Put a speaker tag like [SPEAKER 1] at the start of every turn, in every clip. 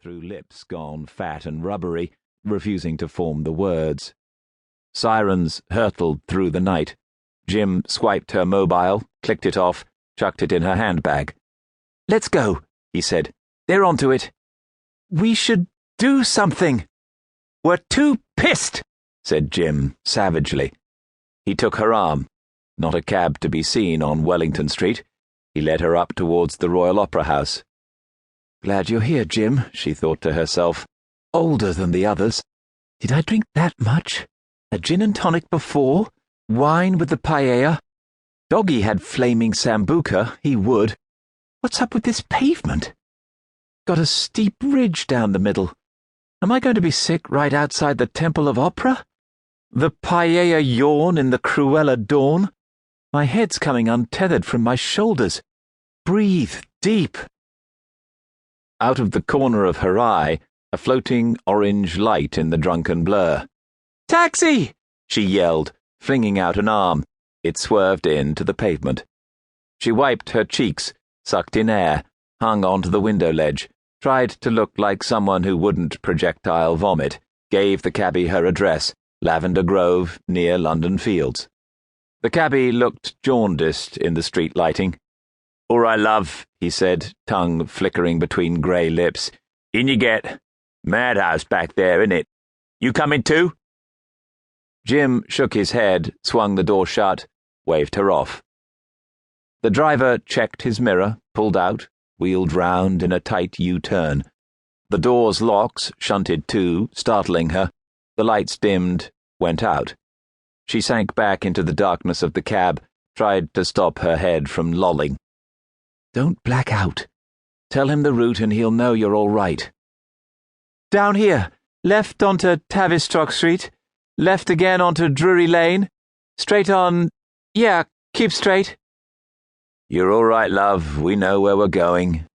[SPEAKER 1] through lips gone fat and rubbery, refusing to form the words. Sirens hurtled through the night. Jim swiped her mobile, clicked it off, chucked it in her handbag. "Let's go," he said. "They're onto it." "We should do something." "We're too pissed," said Jim savagely. He took her arm. Not a cab to be seen on Wellington Street. He led her up towards the Royal Opera House. "Glad you're here, Jim," she thought to herself. "Older than the others. Did I drink that much? A gin and tonic before? Wine with the paella? Doggy had flaming sambuca, he would. What's up with this pavement? Got a steep ridge down the middle. Am I going to be sick right outside the Temple of Opera? The paella yawn in the Cruella dawn? My head's coming untethered from my shoulders. Breathe deep." Out of the corner of her eye, a floating orange light in the drunken blur. "Taxi!" she yelled, flinging out an arm. It swerved in to the pavement. She wiped her cheeks, sucked in air, hung onto the window ledge, tried to look like someone who wouldn't projectile vomit, gave the cabbie her address, Lavender Grove, near London Fields. The cabbie looked jaundiced in the street lighting. "All right, love," he said, tongue flickering between grey lips. "In you get. Madhouse back there, innit? You coming too?" Jim shook his head, swung the door shut, waved her off. The driver checked his mirror, pulled out, wheeled round in a tight U-turn. The door's locks shunted to, startling her. The lights dimmed, went out. She sank back into the darkness of the cab, tried to stop her head from lolling. "Don't black out. Tell him the route and he'll know you're all right." "Down here, left onto Tavistock Street, left again onto Drury Lane, straight on. Yeah, keep straight." "You're all right, love. We know where we're going."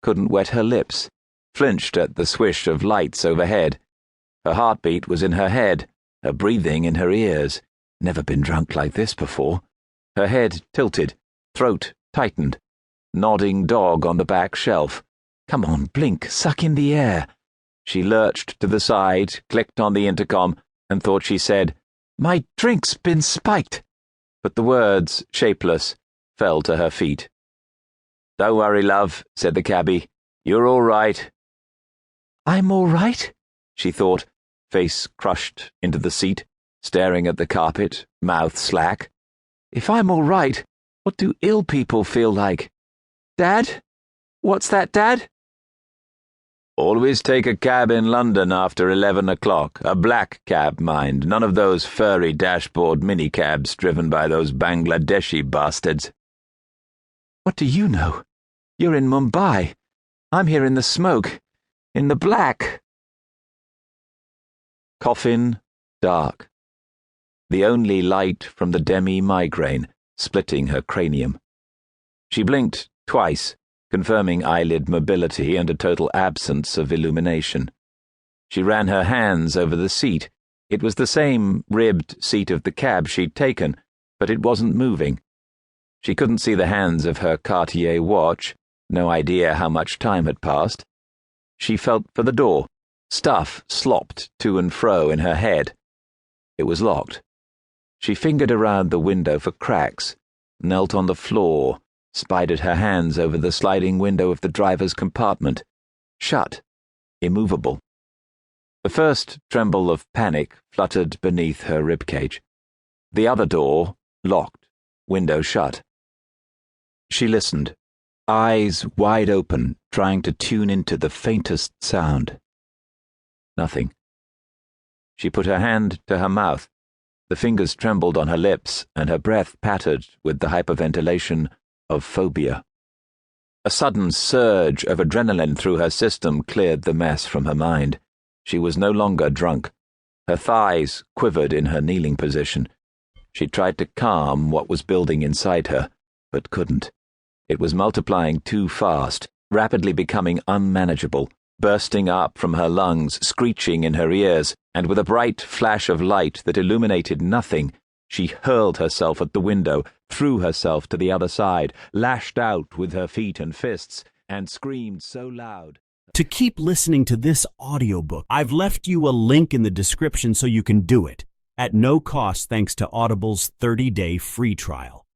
[SPEAKER 1] Couldn't wet her lips, flinched at the swish of lights overhead. Her heartbeat was in her head, her breathing in her ears. Never been drunk like this before. Her head tilted, throat tightened. Nodding dog on the back shelf. Come on, blink, suck in the air. She lurched to the side, clicked on the intercom, and thought she said, "My drink's been spiked." But the words, shapeless, fell to her feet. "Don't worry, love," said the cabbie. "You're all right." "I'm all right?" she thought, face crushed into the seat, staring at the carpet, mouth slack. "If I'm all right, what do ill people feel like? Dad? What's that, Dad?" "Always take a cab in London after 11 o'clock. A black cab, mind. None of those furry dashboard minicabs driven by those Bangladeshi bastards." "What do you know? You're in Mumbai. I'm here in the smoke. In the black." Coffin, dark. The only light from the demi-migraine splitting her cranium. She blinked twice, confirming eyelid mobility and a total absence of illumination. She ran her hands over the seat. It was the same ribbed seat of the cab she'd taken, but it wasn't moving. She couldn't see the hands of her Cartier watch, no idea how much time had passed. She felt for the door. Stuff slopped to and fro in her head. It was locked. She fingered around the window for cracks, knelt on the floor, spidered her hands over the sliding window of the driver's compartment. Shut, immovable. The first tremble of panic fluttered beneath her ribcage. The other door, locked, window shut. She listened, eyes wide open, trying to tune into the faintest sound. Nothing. She put her hand to her mouth. The fingers trembled on her lips, and her breath pattered with the hyperventilation of phobia. A sudden surge of adrenaline through her system cleared the mess from her mind. She was no longer drunk. Her thighs quivered in her kneeling position. She tried to calm what was building inside her, but couldn't. It was multiplying too fast, rapidly becoming unmanageable, bursting up from her lungs, screeching in her ears, and with a bright flash of light that illuminated nothing, she hurled herself at the window, threw herself to the other side, lashed out with her feet and fists, and screamed so loud
[SPEAKER 2] To keep listening to this audiobook, I've left you a link in the description so you can do it, at no cost thanks to Audible's 30-day free trial.